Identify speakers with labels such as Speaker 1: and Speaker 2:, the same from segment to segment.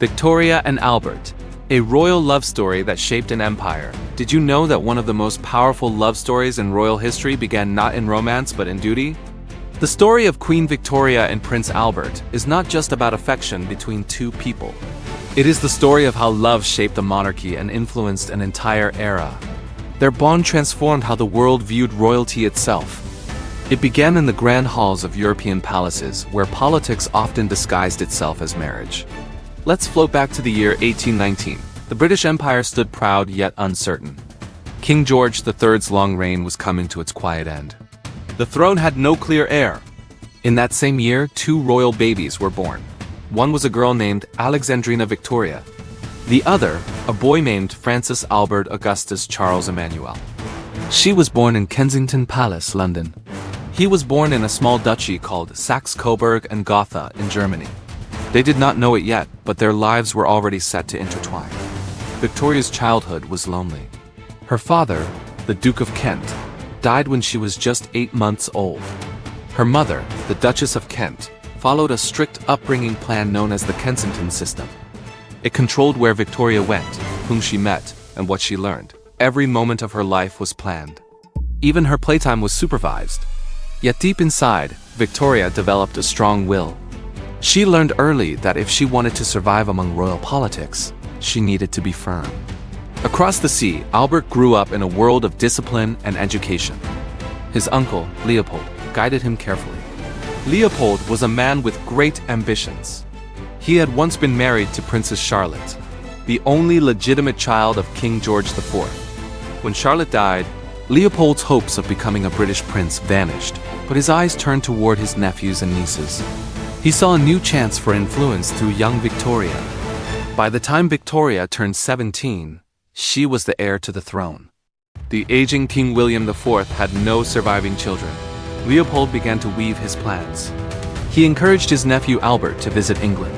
Speaker 1: Victoria and Albert, a royal love story that shaped an empire. Did you know that one of the most powerful love stories in royal history began not in romance but in duty? The story of Queen Victoria and Prince Albert is not just about affection between two people. It is the story of how love shaped a monarchy and influenced an entire era. Their bond transformed how the world viewed royalty itself. It began in the grand halls of European palaces, where politics often disguised itself as marriage. Let's float back to the year 1819. The British Empire stood proud yet uncertain. King George III's long reign was coming to its quiet end. The throne had no clear heir. In that same year, two royal babies were born. One was a girl named Alexandrina Victoria. The other, a boy named Francis Albert Augustus Charles Emmanuel. She was born in Kensington Palace, London. He was born in a small duchy called Saxe-Coburg and Gotha in Germany. They did not know it yet, but their lives were already set to intertwine. Victoria's childhood was lonely. Her father, the Duke of Kent, died when she was just 8 months old. Her mother, the Duchess of Kent, followed a strict upbringing plan known as the Kensington system. It controlled where Victoria went, whom she met, and what she learned. Every moment of her life was planned. Even her playtime was supervised. Yet deep inside, Victoria developed a strong will. She learned early that if she wanted to survive among royal politics, she needed to be firm. Across the sea, Albert grew up in a world of discipline and education. His uncle, Leopold, guided him carefully. Leopold was a man with great ambitions. He had once been married to Princess Charlotte, the only legitimate child of King George IV. When Charlotte died, Leopold's hopes of becoming a British prince vanished, but his eyes turned toward his nephews and nieces. He saw a new chance for influence through young Victoria. By the time Victoria turned 17, she was the heir to the throne. The aging King William IV had no surviving children. Leopold began to weave his plans. He encouraged his nephew Albert to visit England.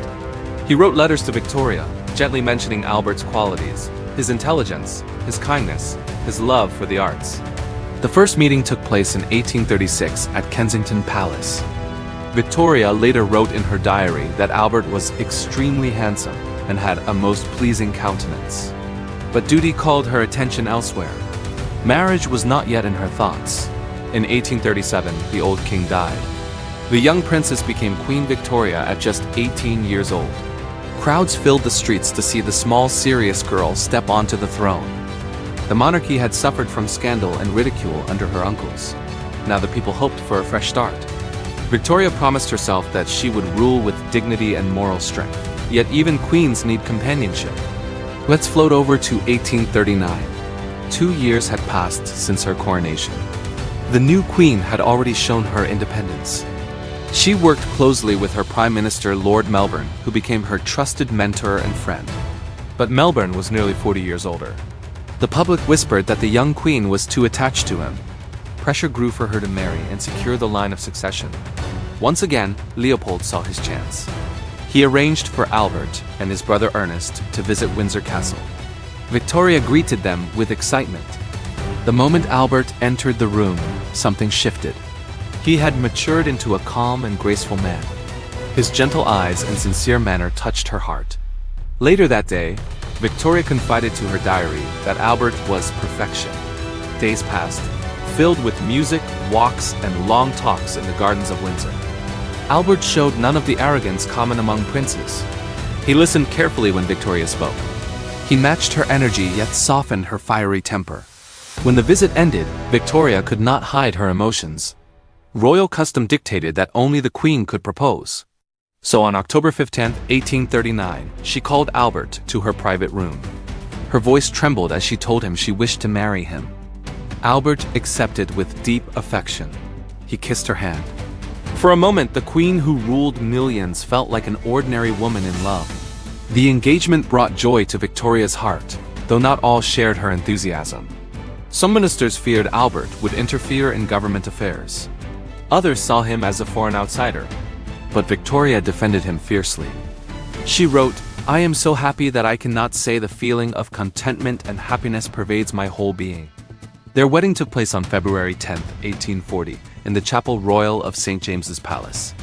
Speaker 1: He wrote letters to Victoria, gently mentioning Albert's qualities, his intelligence, his kindness, his love for the arts. The first meeting took place in 1836 at Kensington Palace. Victoria later wrote in her diary that Albert was extremely handsome and had a most pleasing countenance. But duty called her attention elsewhere. Marriage was not yet in her thoughts. In 1837, the old king died. The young princess became Queen Victoria at just 18 years old. Crowds filled the streets to see the small, serious girl step onto the throne. The monarchy had suffered from scandal and ridicule under her uncles. Now the people hoped for a fresh start. Victoria promised herself that she would rule with dignity and moral strength. Yet even queens need companionship. Let's float over to 1839. 2 years had passed since her coronation. The new queen had already shown her independence. She worked closely with her Prime Minister Lord Melbourne, who became her trusted mentor and friend. But Melbourne was nearly 40 years older. The public whispered that the young queen was too attached to him. Pressure grew for her to marry and secure the line of succession. Once again, Leopold saw his chance. He arranged for Albert and his brother Ernest to visit Windsor Castle. Victoria greeted them with excitement. The moment Albert entered the room, something shifted. He had matured into a calm and graceful man. His gentle eyes and sincere manner touched her heart. Later that day, Victoria confided to her diary that Albert was perfection. Days passed, filled with music, walks, and long talks in the gardens of Windsor. Albert showed none of the arrogance common among princes. He listened carefully when Victoria spoke. He matched her energy yet softened her fiery temper. When the visit ended, Victoria could not hide her emotions. Royal custom dictated that only the queen could propose. So on October 15, 1839, she called Albert to her private room. Her voice trembled as she told him she wished to marry him. Albert accepted with deep affection. He kissed her hand. For a moment, the queen who ruled millions felt like an ordinary woman in love. The engagement brought joy to Victoria's heart, though not all shared her enthusiasm. Some ministers feared Albert would interfere in government affairs. Others saw him as a foreign outsider. But Victoria defended him fiercely. She wrote, "I am so happy that I cannot say the feeling of contentment and happiness pervades my whole being." Their wedding took place on February 10, 1840, in the Chapel Royal of St. James's Palace.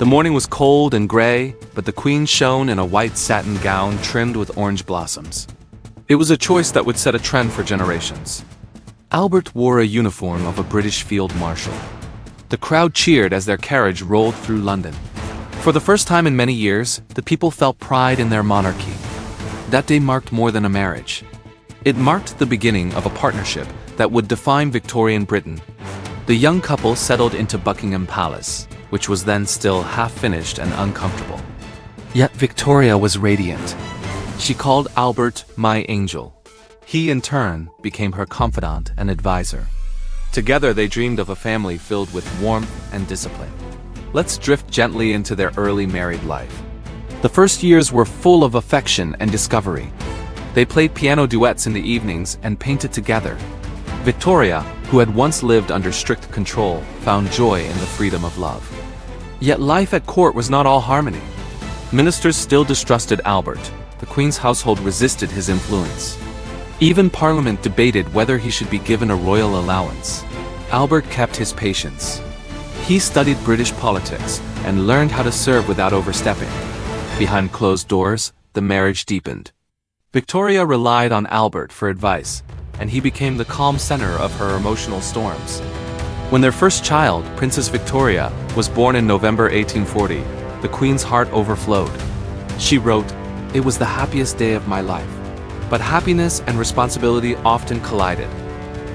Speaker 1: The morning was cold and gray, but the queen shone in a white satin gown trimmed with orange blossoms. It was a choice that would set a trend for generations. Albert wore a uniform of a British field marshal. The crowd cheered as their carriage rolled through London. For the first time in many years, the people felt pride in their monarchy. That day marked more than a marriage. It marked the beginning of a partnership that would define Victorian Britain. The young couple settled into Buckingham Palace, which was then still half-finished and uncomfortable. Yet Victoria was radiant. She called Albert "my angel." He, in turn, became her confidant and advisor. Together they dreamed of a family filled with warmth and discipline. Let's drift gently into their early married life. The first years were full of affection and discovery. They played piano duets in the evenings and painted together. Victoria, who had once lived under strict control, found joy in the freedom of love. Yet life at court was not all harmony. Ministers still distrusted Albert. The Queen's household resisted his influence. Even Parliament debated whether he should be given a royal allowance. Albert kept his patience. He studied British politics and learned how to serve without overstepping. Behind closed doors, the marriage deepened. Victoria relied on Albert for advice, and he became the calm center of her emotional storms. When their first child, Princess Victoria, was born in November 1840, the Queen's heart overflowed. She wrote, "It was the happiest day of my life." But happiness and responsibility often collided.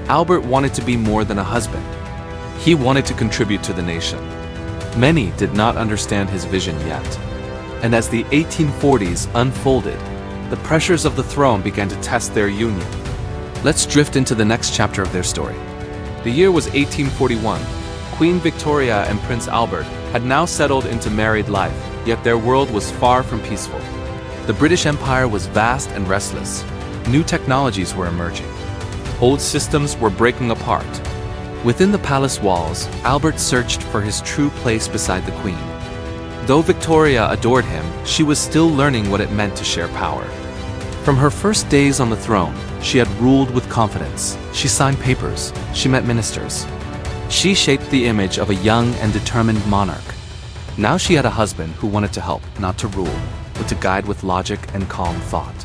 Speaker 1: Albert wanted to be more than a husband. He wanted to contribute to the nation. Many did not understand his vision yet. And as the 1840s unfolded, the pressures of the throne began to test their union. Let's drift into the next chapter of their story. The year was 1841. Queen Victoria and Prince Albert had now settled into married life, yet their world was far from peaceful. The British Empire was vast and restless. New technologies were emerging. Old systems were breaking apart. Within the palace walls, Albert searched for his true place beside the Queen. Though Victoria adored him, she was still learning what it meant to share power. From her first days on the throne, she had ruled with confidence. She signed papers. She met ministers. She shaped the image of a young and determined monarch. Now she had a husband who wanted to help, not to rule, but to guide with logic and calm thought.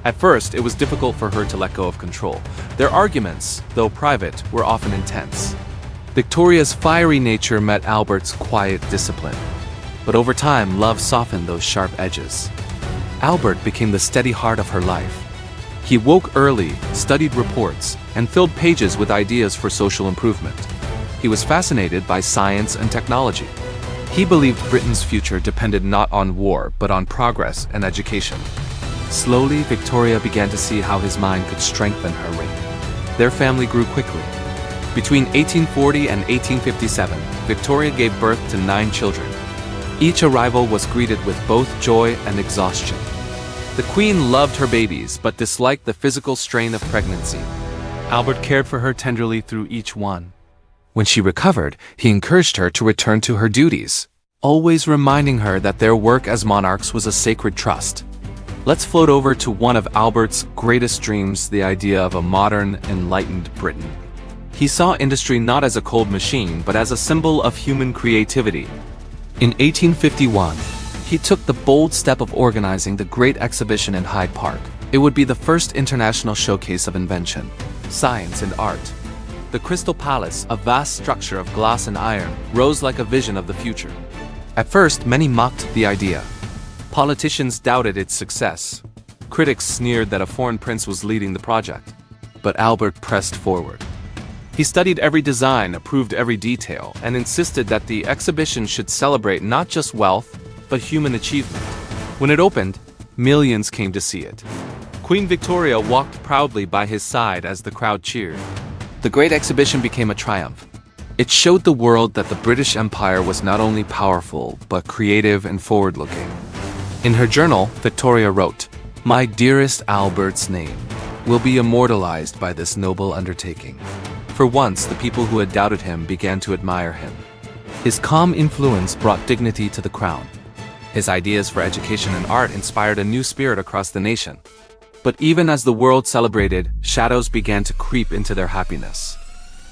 Speaker 1: At first, it was difficult for her to let go of control. Their arguments, though private, were often intense. Victoria's fiery nature met Albert's quiet discipline. But over time, love softened those sharp edges. Albert became the steady heart of her life. He woke early, studied reports, and filled pages with ideas for social improvement. He was fascinated by science and technology. He believed Britain's future depended not on war, but on progress and education. Slowly, Victoria began to see how his mind could strengthen her reign. Their family grew quickly. Between 1840 and 1857, Victoria gave birth to 9 children. Each arrival was greeted with both joy and exhaustion. The Queen loved her babies, but disliked the physical strain of pregnancy. Albert cared for her tenderly through each one. When she recovered, he encouraged her to return to her duties, always reminding her that their work as monarchs was a sacred trust. Let's float over to one of Albert's greatest dreams, the idea of a modern, enlightened Britain. He saw industry not as a cold machine, but as a symbol of human creativity. In 1851, he took the bold step of organizing the Great Exhibition in Hyde Park. It would be the first international showcase of invention, science, and art. The Crystal Palace, a vast structure of glass and iron, rose like a vision of the future. At first, many mocked the idea. Politicians doubted its success. Critics sneered that a foreign prince was leading the project. But Albert pressed forward. He studied every design, approved every detail, and insisted that the exhibition should celebrate not just wealth, but human achievement. When it opened, millions came to see it. Queen Victoria walked proudly by his side as the crowd cheered. The Great Exhibition became a triumph. It showed the world that the British Empire was not only powerful, but creative and forward-looking. In her journal, Victoria wrote, "My dearest Albert's name will be immortalized by this noble undertaking." For once, the people who had doubted him began to admire him. His calm influence brought dignity to the crown. His ideas for education and art inspired a new spirit across the nation. But even as the world celebrated, shadows began to creep into their happiness.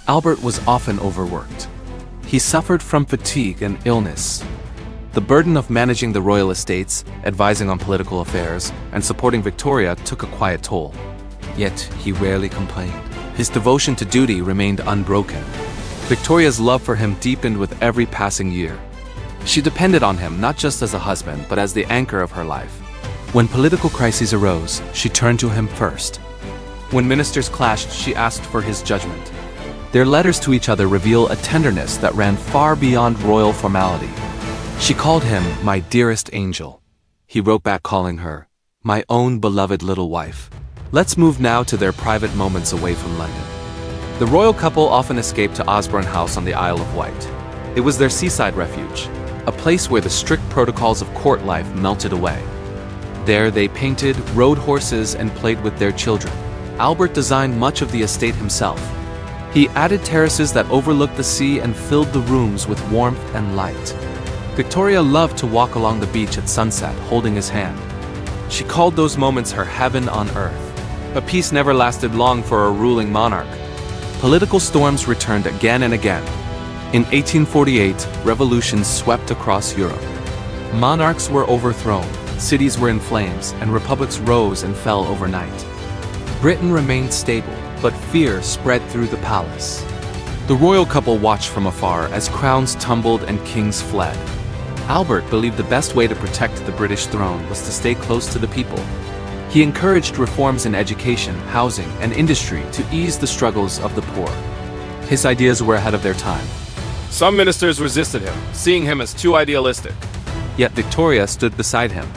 Speaker 1: Albert was often overworked. He suffered from fatigue and illness. The burden of managing the royal estates, advising on political affairs, and supporting Victoria took a quiet toll. Yet, he rarely complained. His devotion to duty remained unbroken. Victoria's love for him deepened with every passing year. She depended on him not just as a husband, but as the anchor of her life. When political crises arose, she turned to him first. When ministers clashed, she asked for his judgment. Their letters to each other reveal a tenderness that ran far beyond royal formality. She called him my dearest angel. He wrote back calling her my own beloved little wife. Let's move now to their private moments away from London. The royal couple often escaped to Osborne House on the Isle of Wight. It was their seaside refuge, a place where the strict protocols of court life melted away. There they painted, rode horses, and played with their children. Albert designed much of the estate himself. He added terraces that overlooked the sea and filled the rooms with warmth and light. Victoria loved to walk along the beach at sunset, holding his hand. She called those moments her heaven on earth. But peace never lasted long for a ruling monarch. Political storms returned again and again. In 1848, revolutions swept across Europe. Monarchs were overthrown, cities were in flames, and republics rose and fell overnight. Britain remained stable, but fear spread through the palace. The royal couple watched from afar as crowns tumbled and kings fled. Albert believed the best way to protect the British throne was to stay close to the people. He encouraged reforms in education, housing, and industry to ease the struggles of the poor. His ideas were ahead of their time. Some ministers resisted him, seeing him as too idealistic. Yet Victoria stood beside him.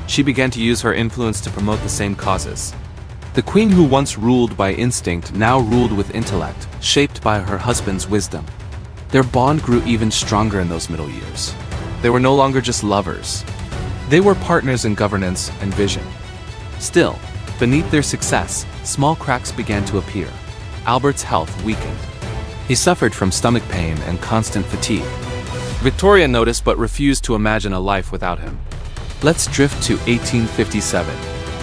Speaker 1: She began to use her influence to promote the same causes. The queen who once ruled by instinct now ruled with intellect, shaped by her husband's wisdom. Their bond grew even stronger in those middle years. They were no longer just lovers. They were partners in governance and vision. Still, beneath their success, small cracks began to appear. Albert's health weakened. He suffered from stomach pain and constant fatigue. Victoria noticed but refused to imagine a life without him. Let's drift to 1857.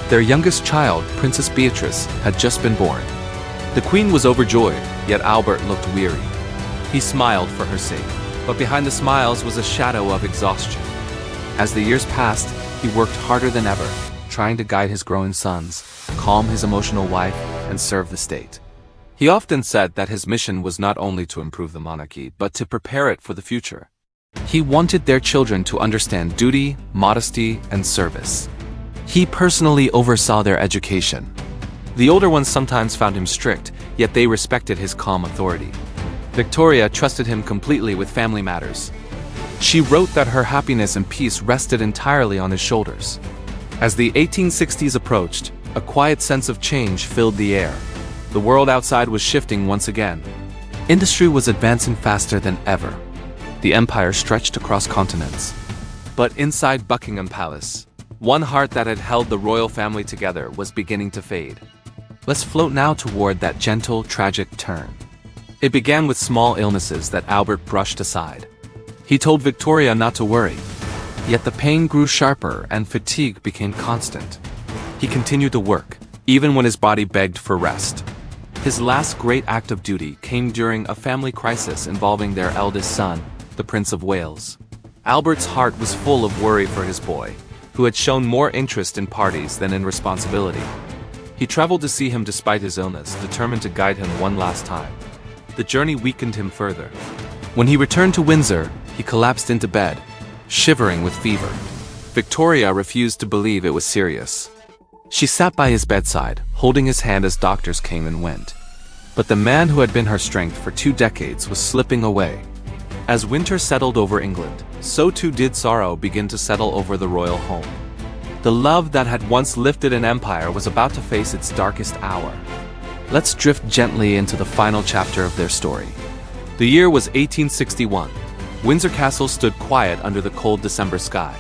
Speaker 1: Their youngest child, Princess Beatrice, had just been born. The queen was overjoyed, yet Albert looked weary. He smiled for her sake, but behind the smiles was a shadow of exhaustion. As the years passed, he worked harder than ever, trying to guide his growing sons, calm his emotional wife, and serve the state. He often said that his mission was not only to improve the monarchy, but to prepare it for the future. He wanted their children to understand duty, modesty, and service. He personally oversaw their education. The older ones sometimes found him strict, yet they respected his calm authority. Victoria trusted him completely with family matters. She wrote that her happiness and peace rested entirely on his shoulders. As the 1860s approached, a quiet sense of change filled the air. The world outside was shifting once again. Industry was advancing faster than ever. The empire stretched across continents. But inside Buckingham Palace, one heart that had held the royal family together was beginning to fade. Let's float now toward that gentle, tragic turn. It began with small illnesses that Albert brushed aside. He told Victoria not to worry. Yet the pain grew sharper and fatigue became constant. He continued to work, even when his body begged for rest. His last great act of duty came during a family crisis involving their eldest son, the Prince of Wales. Albert's heart was full of worry for his boy, who had shown more interest in parties than in responsibility. He traveled to see him despite his illness, determined to guide him one last time. The journey weakened him further. When he returned to Windsor, he collapsed into bed, shivering with fever. Victoria refused to believe it was serious. She sat by his bedside, holding his hand as doctors came and went. But the man who had been her strength for 2 decades was slipping away. As winter settled over England, so too did sorrow begin to settle over the royal home. The love that had once lifted an empire was about to face its darkest hour. Let's drift gently into the final chapter of their story. The year was 1861. Windsor Castle stood quiet under the cold December sky.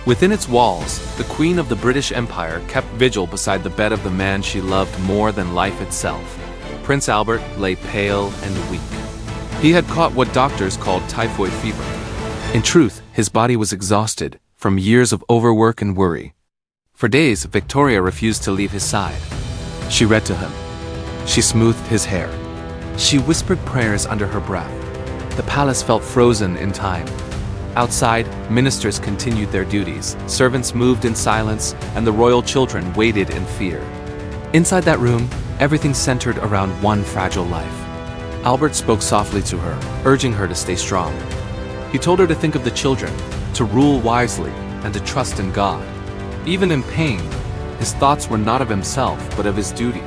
Speaker 1: Within its walls, the Queen of the British Empire kept vigil beside the bed of the man she loved more than life itself. Prince Albert lay pale and weak. He had caught what doctors called typhoid fever. In truth, his body was exhausted from years of overwork and worry. For days, Victoria refused to leave his side. She read to him. She smoothed his hair. She whispered prayers under her breath. The palace felt frozen in time. Outside, ministers continued their duties, servants moved in silence, and the royal children waited in fear. Inside that room, everything centered around one fragile life. Albert spoke softly to her, urging her to stay strong. He told her to think of the children, to rule wisely, and to trust in God. Even in pain, his thoughts were not of himself, but of his duty.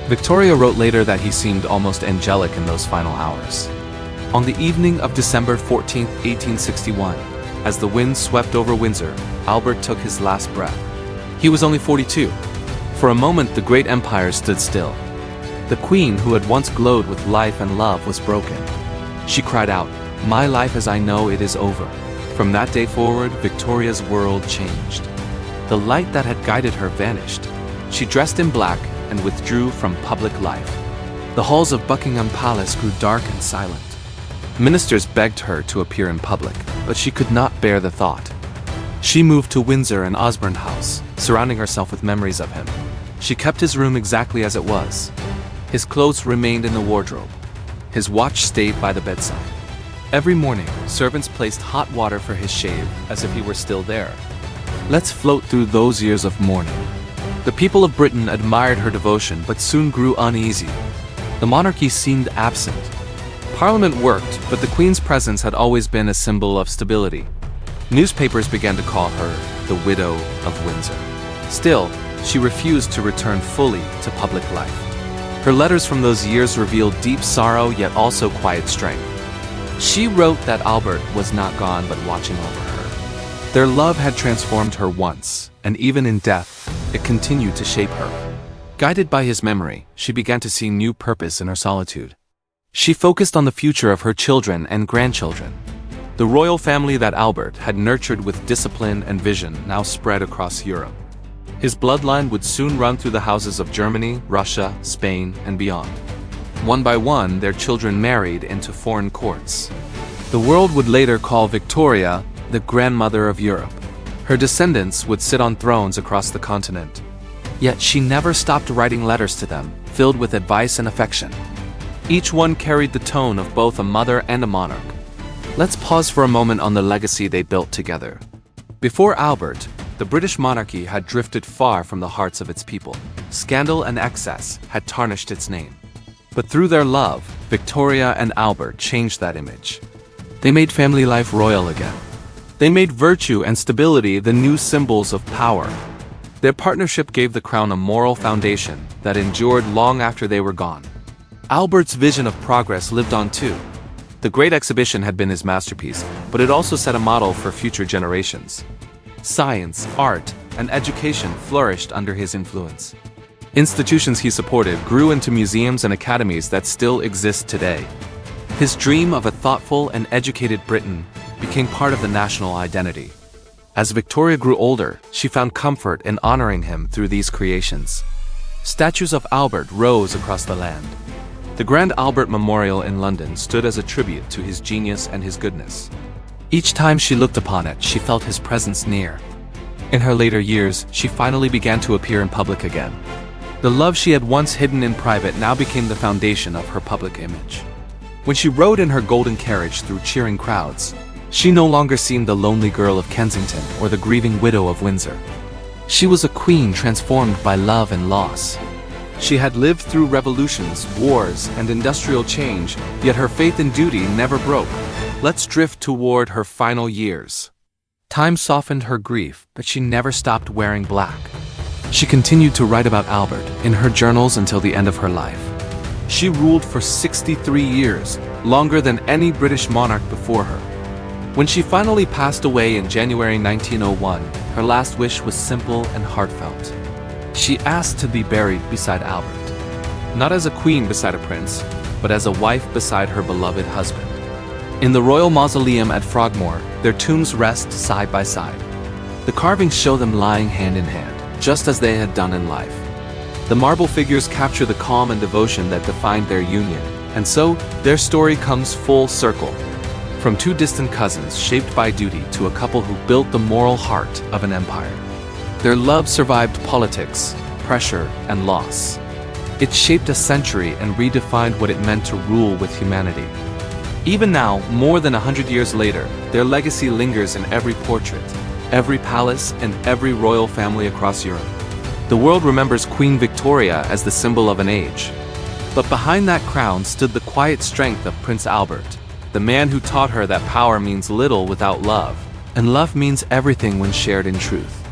Speaker 1: Victoria wrote later that he seemed almost angelic in those final hours. On the evening of December 14, 1861, as the wind swept over Windsor, Albert took his last breath. He was only 42. For a moment, the great empire stood still. The queen, who had once glowed with life and love, was broken. She cried out, "My life as I know it is over." From that day forward, Victoria's world changed. The light that had guided her vanished. She dressed in black and withdrew from public life. The halls of Buckingham Palace grew dark and silent. Ministers begged her to appear in public, but she could not bear the thought. She moved to Windsor and Osborne House, surrounding herself with memories of him. She kept his room exactly as it was. His clothes remained in the wardrobe. His watch stayed by the bedside. Every morning, servants placed hot water for his shave, as if he were still there. Let's float through those years of mourning. The people of Britain admired her devotion, but soon grew uneasy. The monarchy seemed absent. Parliament worked, but the Queen's presence had always been a symbol of stability. Newspapers began to call her the Widow of Windsor. Still, she refused to return fully to public life. Her letters from those years revealed deep sorrow, yet also quiet strength. She wrote that Albert was not gone but watching over her. Their love had transformed her once, and even in death, it continued to shape her. Guided by his memory, she began to see new purpose in her solitude. She focused on the future of her children and grandchildren. The royal family that Albert had nurtured with discipline and vision now spread across Europe. His bloodline would soon run through the houses of Germany, Russia, Spain, and beyond. One by one, their children married into foreign courts. The world would later call Victoria the grandmother of Europe. Her descendants would sit on thrones across the continent. Yet she never stopped writing letters to them, filled with advice and affection. Each one carried the tone of both a mother and a monarch. Let's pause for a moment on the legacy they built together. Before Albert, the British monarchy had drifted far from the hearts of its people. Scandal and excess had tarnished its name. But through their love, Victoria and Albert changed that image. They made family life royal again. They made virtue and stability the new symbols of power. Their partnership gave the crown a moral foundation that endured long after they were gone. Albert's vision of progress lived on too. The Great Exhibition had been his masterpiece, but it also set a model for future generations. Science, art, and education flourished under his influence. Institutions he supported grew into museums and academies that still exist today. His dream of a thoughtful and educated Britain became part of the national identity. As Victoria grew older, she found comfort in honoring him through these creations. Statues of Albert rose across the land. The Grand Albert Memorial in London stood as a tribute to his genius and his goodness. Each time she looked upon it, she felt his presence near. In her later years, she finally began to appear in public again. The love she had once hidden in private now became the foundation of her public image. When she rode in her golden carriage through cheering crowds, she no longer seemed the lonely girl of Kensington or the grieving widow of Windsor. She was a queen transformed by love and loss. She had lived through revolutions, wars, and industrial change, yet her faith and duty never broke. Let's drift toward her final years. Time softened her grief, but she never stopped wearing black. She continued to write about Albert in her journals until the end of her life. She ruled for 63 years, longer than any British monarch before her. When she finally passed away in January 1901, her last wish was simple and heartfelt. She asked to be buried beside Albert, not as a queen beside a prince, but as a wife beside her beloved husband. In the royal mausoleum at Frogmore, their tombs rest side by side. The carvings show them lying hand in hand, just as they had done in life. The marble figures capture the calm and devotion that defined their union, and so their story comes full circle. From two distant cousins shaped by duty to a couple who built the moral heart of an empire. Their love survived politics, pressure, and loss. It shaped a century and redefined what it meant to rule with humanity. Even now, more than 100 years later, their legacy lingers in every portrait, every palace, and every royal family across Europe. The world remembers Queen Victoria as the symbol of an age. But behind that crown stood the quiet strength of Prince Albert, the man who taught her that power means little without love, and love means everything when shared in truth.